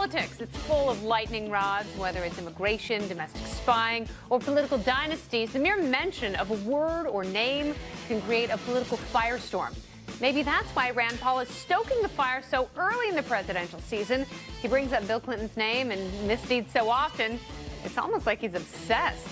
Politics, it's full of lightning rods, whether it's immigration, domestic spying, or political dynasties. The mere mention of a word or name can create a political firestorm. Maybe that's why Rand Paul is stoking the fire so early in the presidential season. He brings up Bill Clinton's name and misdeeds so often, it's almost like he's obsessed.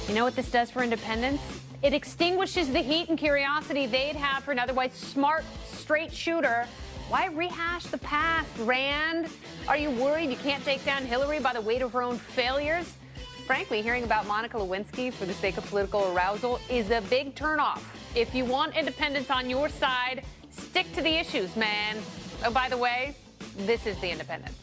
You know what this does for independents? It extinguishes the heat and curiosity they'd have for an otherwise smart, straight shooter. Why rehash the past, Rand? Are you worried you can't take down Hillary by the weight of her own failures? Frankly, hearing about Monica Lewinsky for the sake of political arousal is a big turnoff. If you want independents on your side, stick to the issues, man. Oh, by the way, this is The Independents.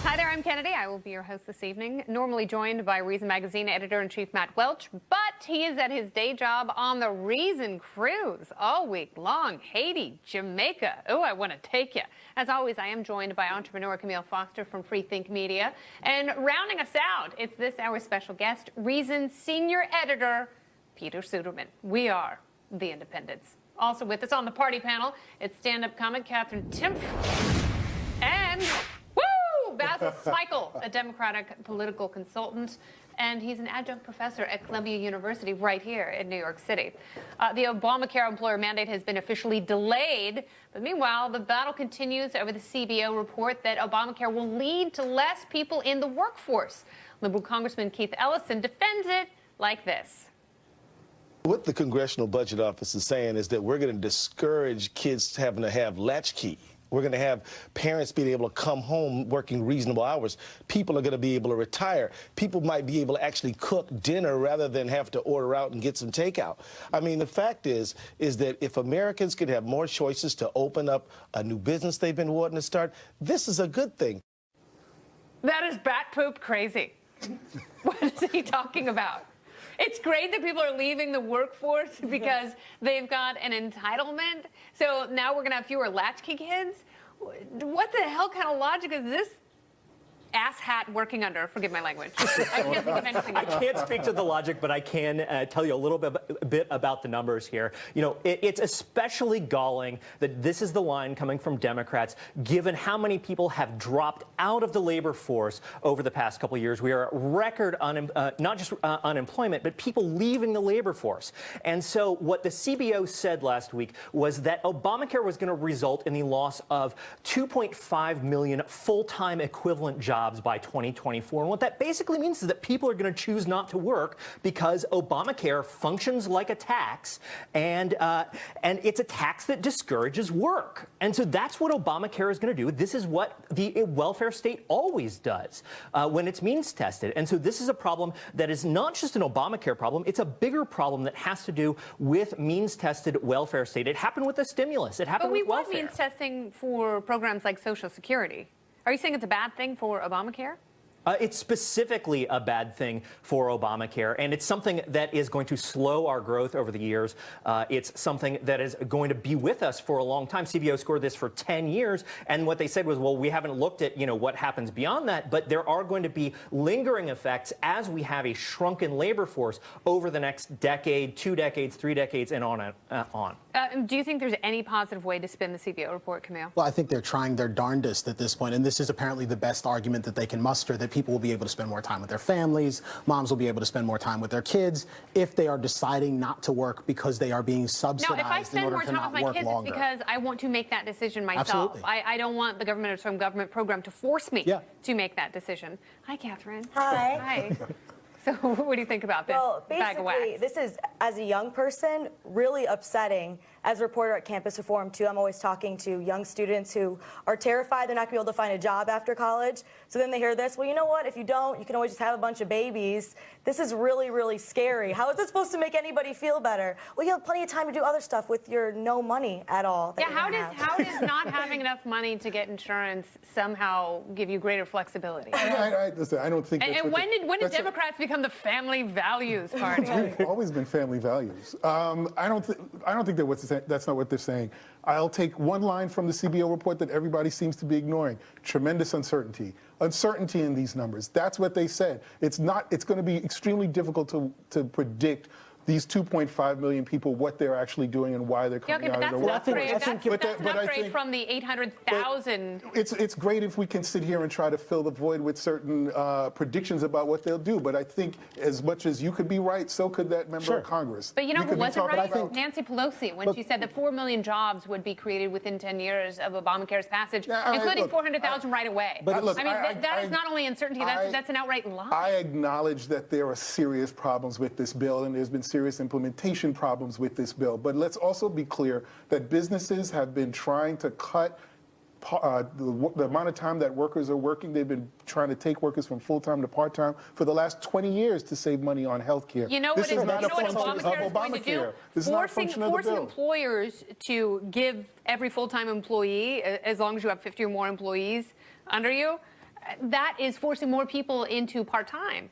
Hi there, I'm Kennedy. I will be your host this evening, normally joined by Reason Magazine editor-in-chief Matt Welch, but he is at his day job on the Reason cruise all week long. Haiti, Jamaica. Oh, I want to take you. As always, I am joined by entrepreneur Kmele Foster from Free Think Media. And rounding us out, it's this hour's special guest, Reason senior editor Peter Suderman. We are The Independents. Also with us on the party panel, it's stand-up comic Katherine Timpf and Basil Smikle, a Democratic political consultant, and he's an adjunct professor at Columbia University right here in New York City. The Obamacare employer mandate has been officially delayed, but meanwhile, the battle continues over the CBO report that Obamacare will lead to less people in the workforce. Liberal Congressman Keith Ellison defends it like this. What the Congressional Budget Office is saying is that we're going to discourage kids having to have latchkey. We're going to have parents being able to come home working reasonable hours. People are going to be able to retire. People might be able to actually cook dinner rather than have to order out and get some takeout. I mean, the fact is that if Americans could have more choices to open up a new business they've been wanting to start, this is a good thing. That is bat poop crazy. What is he talking about? It's great that people are leaving the workforce because they've got an entitlement. So now we're going to have fewer latchkey kids? What the hell kind of logic is this ass hat working under? Forgive my language. I can't think of anything. I can't speak to the logic, but I can tell you a little bit about the numbers here. You know, it's especially galling that this is the line coming from Democrats, given how many people have dropped out of the labor force over the past couple of years. We are at record, not just unemployment, but people leaving the labor force. And so what the CBO said last week was that Obamacare was going to result in the loss of 2.5 million full-time equivalent jobs by 2024. And what that basically means is that people are going to choose not to work because Obamacare functions like a tax, and it's a tax that discourages work. And so that's what Obamacare is going to do. This is what the welfare state always does when it's means tested. And so this is a problem that is not just an Obamacare problem. It's a bigger problem that has to do with means tested welfare state. It happened with the stimulus. It happened with welfare. But we want means testing for programs like Social Security. Are you saying it's a bad thing for Obamacare? It's specifically a bad thing for Obamacare, and it's something that is going to slow our growth over the years. It's something that is going to be with us for a long time. CBO scored this for 10 years, and what they said was, well, we haven't looked at, what happens beyond that, but there are going to be lingering effects as we have a shrunken labor force over the next decade, 2 decades, 3 decades, and on and on. Do you think there's any positive way to spin the CBO report, Kmele? Well, I think they're trying their darndest at this point, and this is apparently the best argument that they can muster, that people will be able to spend more time with their families, moms will be able to spend more time with their kids if they are deciding not to work because they are being subsidized. No, if I spend more time with my kids, it's because I want to make that decision myself. Absolutely. I don't want the government or some government program to force me to make that decision. Hi, Katherine. Hi. Hi. So what do you think about this bag of wax? Basically, this is, as a young person, really upsetting. As a reporter at Campus Reform, too, I'm always talking to young students who are terrified they're not going to be able to find a job after college. So then they hear this, well, you know what? If you don't, you can always just have a bunch of babies. This is really, really scary. How is it supposed to make anybody feel better? Well, you have plenty of time to do other stuff with your no money at all. Yeah, how does not having enough money to get insurance somehow give you greater flexibility? Listen, I don't think. And when did Democrats become the family values party? We've always been family values. I don't think that's not what they're saying. I'll take one line from the CBO report that everybody seems to be ignoring: tremendous uncertainty. Uncertainty in these numbers. That's what they said. It's going to be extremely difficult to predict these 2.5 million people what they're actually doing and why they're coming out of the workforce. That's an upgrade from the 800,000. It's great if we can sit here and try to fill the void with certain predictions about what they'll do. But I think as much as you could be right, so could that member of Congress. But you know who wasn't right? Nancy Pelosi, when she said that 4 million jobs would be created within 10 years of Obamacare's passage, including 400,000 right away. But look, I mean, that is not only uncertainty, that's an outright lie. I acknowledge that there are serious problems with this bill, and there's been serious implementation problems with this bill. But let's also be clear that businesses have been trying to cut the amount of time that workers are working. They've been trying to take workers from full-time to part-time for the last 20 years to save money on health care. You know what Obamacare is going to do? Forcing employers to give every full-time employee, as long as you have 50 or more employees under you, that is forcing more people into part-time.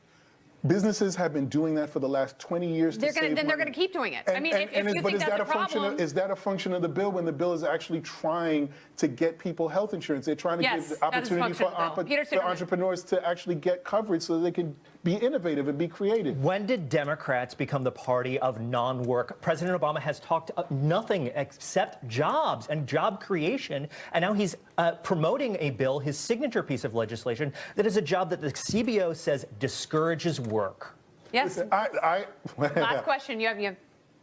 Businesses have been doing that for the last 20 years to save money. Then they're going to keep doing it. I mean, if you think that's a problem. Is that a function of the bill when the bill is actually trying to get people health insurance? They're trying to give the opportunity for entrepreneurs to actually get coverage so that they can be innovative and be creative. When did Democrats become the party of non-work? President Obama has talked nothing except jobs and job creation, and now he's promoting a bill, his signature piece of legislation, that is a job that the CBO says discourages work. Yes. Listen, Last question. You have.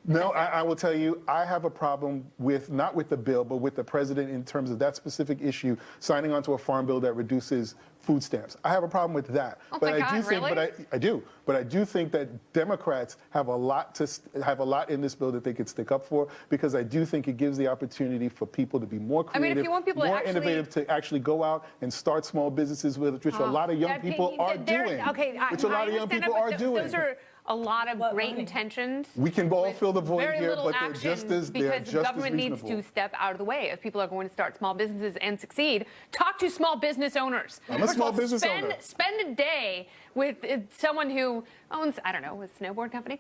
No, I will tell you, I have a problem with, not with the bill, but with the president in terms of that specific issue, signing onto a farm bill that reduces food stamps. I have a problem with that. Oh my God, really? I do. But I do think that Democrats have a lot in this bill that they could stick up for, because I do think it gives the opportunity for people to be more creative, I mean, if you want people more innovative, to actually go out and start small businesses, which a lot of young people are doing. Which a lot of young people are doing. Those are a lot of great intentions. We can all fill the void here, but they're just as because the government needs to step out of the way if people are going to start small businesses and succeed. Talk to small business owners. I'm a small business owner. Spend a day with someone who owns, I don't know, a snowboard company.